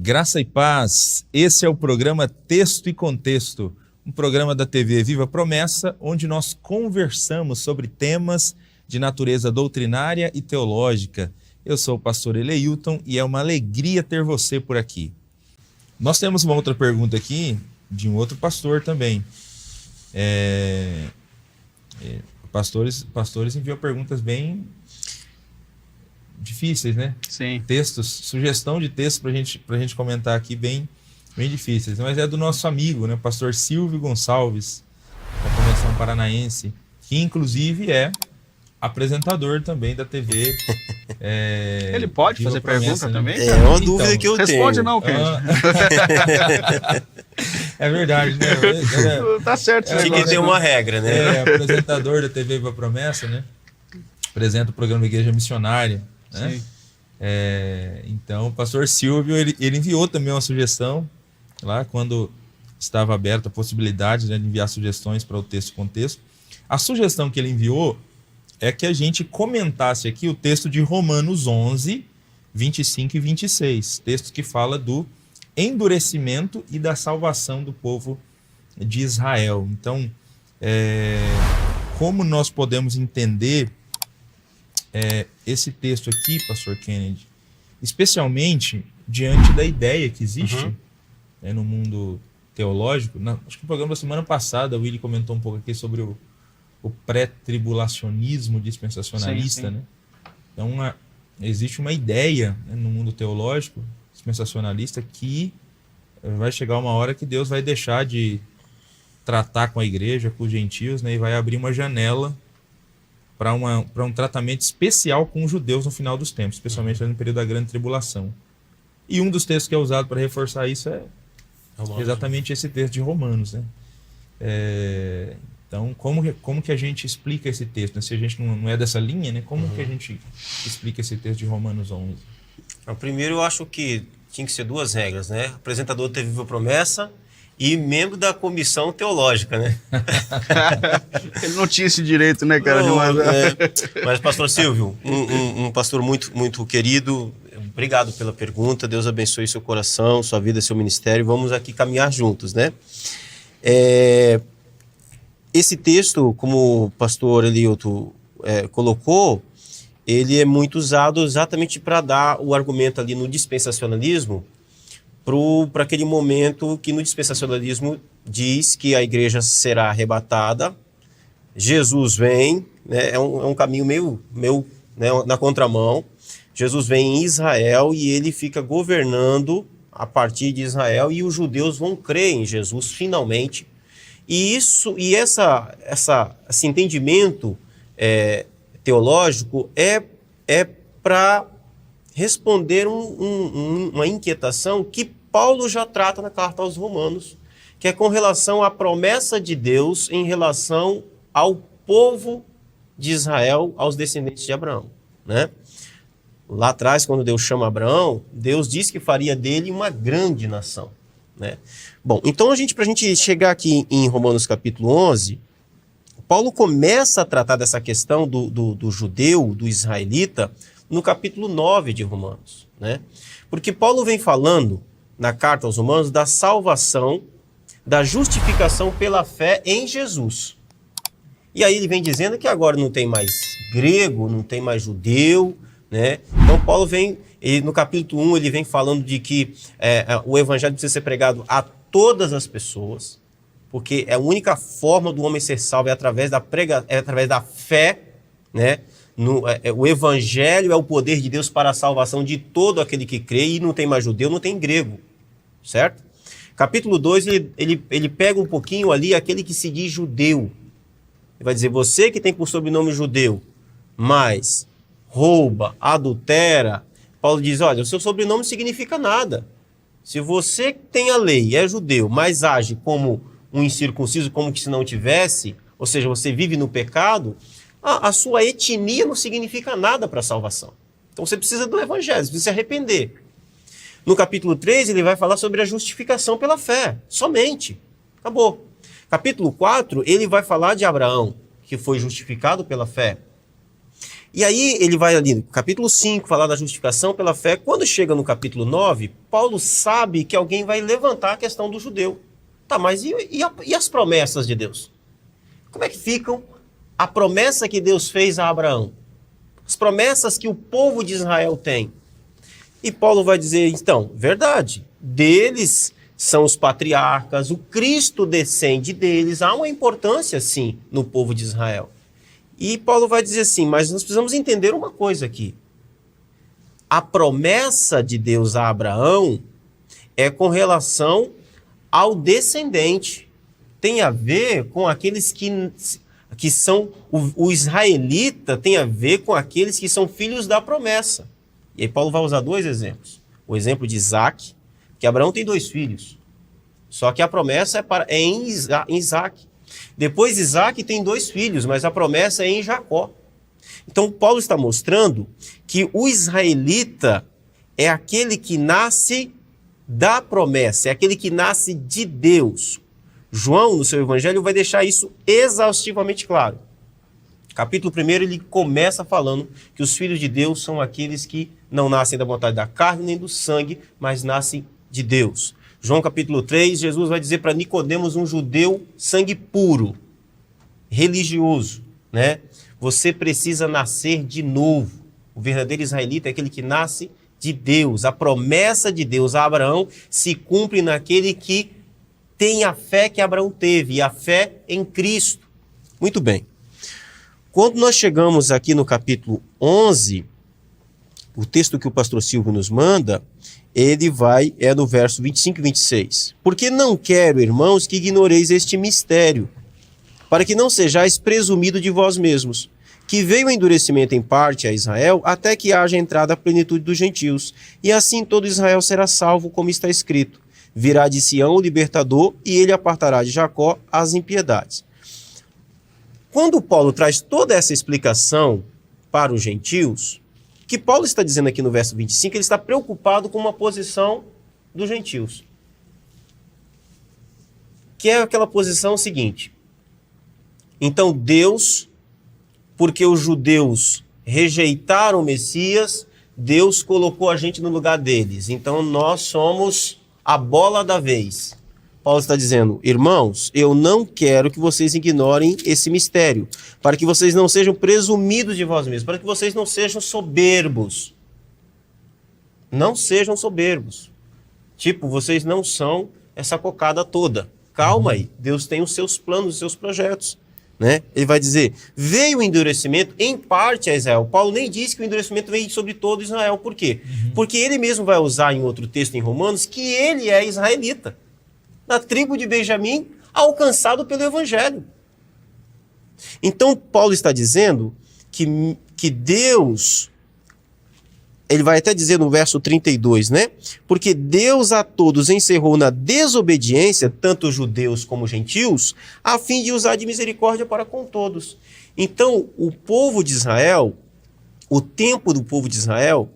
Graça e paz, esse é o programa Texto e Contexto, um programa da TV Viva Promessa, onde nós conversamos sobre temas de natureza doutrinária e teológica. Eu sou o pastor Eleilton e é uma alegria ter você por aqui. Nós temos uma outra pergunta aqui de um outro pastor também. Pastores enviam perguntas bem difíceis, né? Sim. Textos, sugestão de texto pra gente comentar aqui bem difíceis. Mas é do nosso amigo, né? Pastor Silvio Gonçalves, da Convenção Paranaense, que inclusive é apresentador também da TV. Ele pode Viva fazer Promessa, pergunta né? também? É uma dúvida que eu Responde tenho. não, querido. É verdade, né? Tá certo. Tinha que ter uma regra, né? Apresentador da TV Viva Promessa, né? Apresenta o programa Igreja Missionária, né? Sim. Então, o pastor Silvio, ele enviou também uma sugestão lá quando estava aberta a possibilidade, né, de enviar sugestões para o texto e contexto. A sugestão que ele enviou é que a gente comentasse aqui o texto de Romanos 11, 25 e 26, texto que fala do endurecimento e da salvação do povo de Israel. Então, como nós podemos entender esse texto aqui, pastor Kennedy, especialmente diante da ideia que existe no mundo teológico? Acho que no programa da semana passada o Willy comentou um pouco aqui sobre o pré-tribulacionismo dispensacionalista, sim. né? Então, existe uma ideia, né, no mundo teológico dispensacionalista que vai chegar uma hora que Deus vai deixar de tratar com a igreja, com os gentios, né, e vai abrir uma janela para um tratamento especial com os judeus no final dos tempos, especialmente no período da grande tribulação. E um dos textos que é usado para reforçar isso é exatamente esse texto de Romanos, né? Então, como que a gente explica esse texto, né? Se a gente não é dessa linha, né? Como que a gente explica esse texto de Romanos 11? Primeiro, eu acho que tinha que ser duas regras, né? Apresentador da TV Viva Promessa e membro da comissão teológica, né? Ele não tinha esse direito, né, cara? Mas, pastor Silvio, um pastor muito, muito querido, obrigado pela pergunta, Deus abençoe seu coração, sua vida, seu ministério, vamos aqui caminhar juntos, né? Esse texto, como o pastor Eleilton colocou, ele é muito usado exatamente para dar o argumento ali no dispensacionalismo, para aquele momento que no dispensacionalismo diz que a igreja será arrebatada, Jesus vem, né, é um caminho meio né, na contramão. Jesus vem em Israel e ele fica governando a partir de Israel e os judeus vão crer em Jesus finalmente. E esse entendimento teológico é para responder uma inquietação que Paulo já trata na carta aos Romanos, que é com relação à promessa de Deus em relação ao povo de Israel, aos descendentes de Abraão, né? Lá atrás, quando Deus chama Abraão, Deus diz que faria dele uma grande nação, né? Bom, então para a gente chegar aqui em Romanos capítulo 11, Paulo começa a tratar dessa questão do judeu, do israelita, no capítulo 9 de Romanos, né? Porque Paulo vem falando na carta aos Romanos da salvação, da justificação pela fé em Jesus. E aí ele vem dizendo que agora não tem mais grego, não tem mais judeu, né? Então Paulo no capítulo 1, ele vem falando de que o evangelho precisa ser pregado a todas as pessoas, porque a única forma do homem ser salvo é através da fé, né? O evangelho é o poder de Deus para a salvação de todo aquele que crê, e não tem mais judeu, não tem grego, certo? Capítulo 2, ele pega um pouquinho ali aquele que se diz judeu. Ele vai dizer, você que tem por sobrenome judeu, mas rouba, adultera. Paulo diz, olha, o seu sobrenome não significa nada. Se você tem a lei, é judeu, mas age como um incircunciso, como que se não tivesse, ou seja, você vive no pecado, a sua etnia não significa nada para a salvação. Então você precisa do evangelho, você precisa se arrepender. No capítulo 3, ele vai falar sobre a justificação pela fé, somente. Acabou. Capítulo 4, ele vai falar de Abraão, que foi justificado pela fé. E aí ele vai ali no capítulo 5, falar da justificação pela fé. Quando chega no capítulo 9, Paulo sabe que alguém vai levantar a questão do judeu. Tá, mas e as promessas de Deus? Como é que ficam a promessa que Deus fez a Abraão? As promessas que o povo de Israel tem. E Paulo vai dizer, então, verdade, deles são os patriarcas, o Cristo descende deles, há uma importância, sim, no povo de Israel. E Paulo vai dizer assim, mas nós precisamos entender uma coisa aqui. A promessa de Deus a Abraão é com relação ao descendente. Tem a ver com aqueles que são... O israelita tem a ver com aqueles que são filhos da promessa. E aí Paulo vai usar 2 exemplos. O exemplo de Isaac, que Abraão tem 2 filhos. Só que a promessa é em Isaac. Depois Isaac tem 2 filhos, mas a promessa é em Jacó. Então Paulo está mostrando que o israelita é aquele que nasce da promessa, é aquele que nasce de Deus. João, no seu evangelho, vai deixar isso exaustivamente claro. Capítulo 1, ele começa falando que os filhos de Deus são aqueles que não nascem da vontade da carne nem do sangue, mas nascem de Deus. João capítulo 3, Jesus vai dizer para Nicodemos, um judeu sangue puro, religioso, né? Você precisa nascer de novo. O verdadeiro israelita é aquele que nasce de Deus. A promessa de Deus a Abraão se cumpre naquele que tem a fé que Abraão teve, e a fé em Cristo. Muito bem. Quando nós chegamos aqui no capítulo 11, o texto que o pastor Silvio nos manda, é no verso 25 e 26. Porque não quero, irmãos, que ignoreis este mistério, para que não sejais presumido de vós mesmos, que veio o endurecimento em parte a Israel, até que haja entrada a plenitude dos gentios, e assim todo Israel será salvo, como está escrito. Virá de Sião o libertador, e ele apartará de Jacó as impiedades. Quando Paulo traz toda essa explicação para os gentios, o que Paulo está dizendo aqui no verso 25, ele está preocupado com uma posição dos gentios. Que é aquela posição seguinte. Então Deus, porque os judeus rejeitaram o Messias, Deus colocou a gente no lugar deles. Então nós somos a bola da vez. Paulo está dizendo, irmãos, eu não quero que vocês ignorem esse mistério, para que vocês não sejam presumidos de vós mesmos, para que vocês não sejam soberbos. Não sejam soberbos. Tipo, vocês não são essa cocada toda. Calma aí, Deus tem os seus planos, os seus projetos. Né? Ele vai dizer, veio o endurecimento em parte a Israel. Paulo nem disse que o endurecimento veio sobre todo Israel. Por quê? Porque ele mesmo vai usar em outro texto em Romanos que ele é israelita, da tribo de Benjamim, alcançado pelo Evangelho. Então, Paulo está dizendo que Deus, ele vai até dizer no verso 32, né? Porque Deus a todos encerrou na desobediência, tanto judeus como gentios, a fim de usar de misericórdia para com todos. Então, o povo de Israel, o tempo do povo de Israel,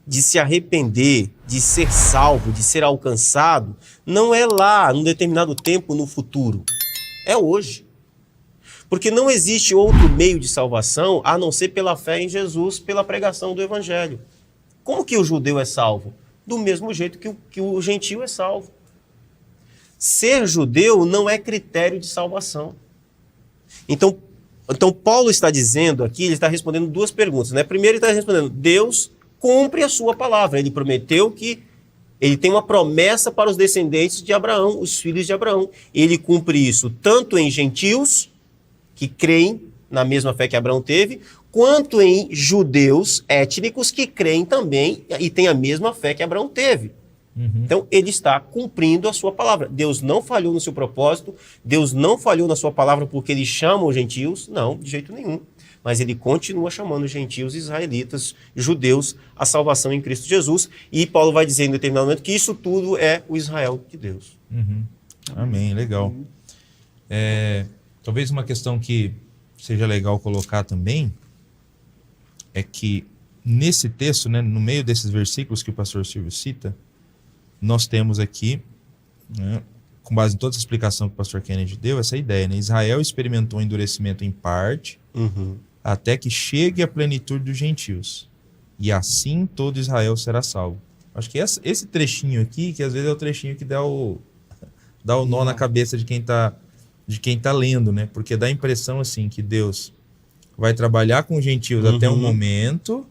de se arrepender, de ser salvo, de ser alcançado, não é lá, num determinado tempo no futuro. É hoje. Porque não existe outro meio de salvação a não ser pela fé em Jesus, pela pregação do Evangelho. Como que o judeu é salvo? Do mesmo jeito que o gentio é salvo. Ser judeu não é critério de salvação. Então Paulo está dizendo aqui, ele está respondendo 2 perguntas, né? Primeiro ele está respondendo, Deus cumpre a sua palavra. Ele prometeu que ele tem uma promessa para os descendentes de Abraão, os filhos de Abraão. Ele cumpre isso tanto em gentios, que creem na mesma fé que Abraão teve, quanto em judeus étnicos que creem também e têm a mesma fé que Abraão teve. Então, ele está cumprindo a sua palavra. Deus não falhou no seu propósito, Deus não falhou na sua palavra porque ele chama os gentios, não, de jeito nenhum. Mas ele continua chamando os gentios, israelitas, judeus, a salvação em Cristo Jesus. E Paulo vai dizer em determinado momento que isso tudo é o Israel de Deus. Amém, legal. Talvez uma questão que seja legal colocar também é que nesse texto, né, no meio desses versículos que o pastor Silvio cita, nós temos aqui, né, com base em toda essa explicação que o pastor Kennedy deu, essa ideia, né? Israel experimentou um endurecimento em parte, até que chegue a plenitude dos gentios. E assim todo Israel será salvo. Acho que esse trechinho aqui, que às vezes é o trechinho que dá o nó na cabeça de quem tá lendo, né? Porque dá a impressão assim que Deus vai trabalhar com os gentios até um momento,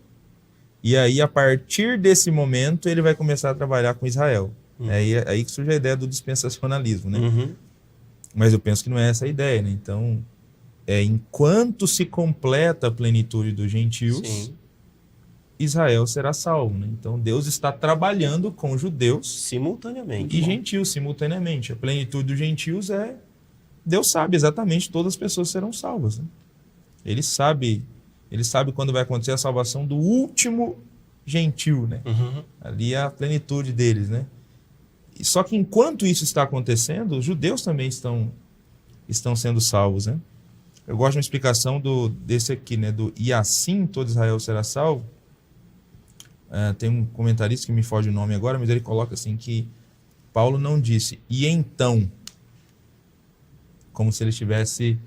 e aí a partir desse momento ele vai começar a trabalhar com Israel. É aí que surge a ideia do dispensacionalismo, né? Mas eu penso que não é essa a ideia, né? Então, enquanto se completa a plenitude dos gentios, Sim. Israel será salvo, né? Então Deus está trabalhando com judeus Simultaneamente. e gentios simultaneamente. A plenitude dos gentios Deus sabe exatamente todas as pessoas serão salvas, né? Ele sabe quando vai acontecer a salvação do último gentil, né? Ali é a plenitude deles, né? Só que enquanto isso está acontecendo, os judeus também estão sendo salvos, né? Eu gosto de uma explicação desse aqui, né? Do e assim todo Israel será salvo. Tem um comentarista que me foge o nome agora, mas ele coloca assim que Paulo não disse e então, como se ele estivesse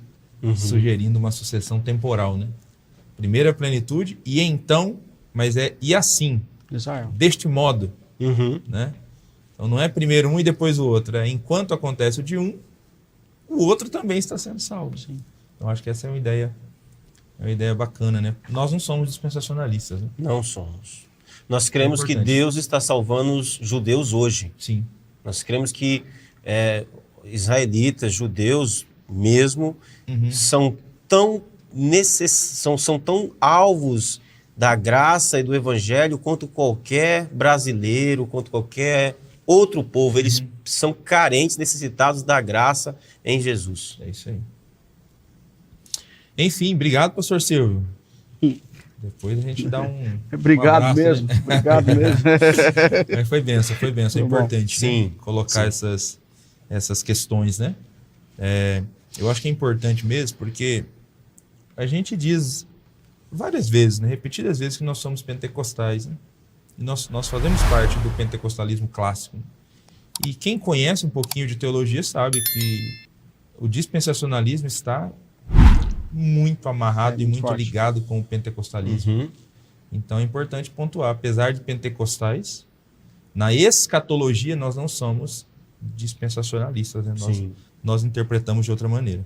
sugerindo uma sucessão temporal, né? Primeiro a plenitude e então, mas e assim, Israel. deste modo, né? Então não é primeiro um e depois o outro, enquanto acontece o de um, o outro também está sendo salvo. Sim. Então acho que essa é uma ideia bacana, né? Nós não somos dispensacionalistas, né? Não somos. Nós cremos que importante. Deus está salvando os judeus hoje. Sim. Nós cremos que israelitas, judeus mesmo, são tão são tão alvos da graça e do evangelho quanto qualquer brasileiro, quanto qualquer outro povo. Eles são carentes, necessitados da graça em Jesus. É isso aí. Enfim, obrigado, pastor Silvio. Depois a gente dá Obrigado abraço, mesmo, né? obrigado mesmo. Mas foi benção. É importante, Sim, né? Colocar essas questões, né? Eu acho que é importante mesmo, porque a gente diz várias vezes, né? Repetidas vezes, que nós somos pentecostais, né? E nós fazemos parte do pentecostalismo clássico. E quem conhece um pouquinho de teologia sabe que o dispensacionalismo está muito amarrado e muito forte. ligado com o pentecostalismo. Então é importante pontuar, apesar de pentecostais, na escatologia nós não somos dispensacionalistas, né? Nós interpretamos de outra maneira.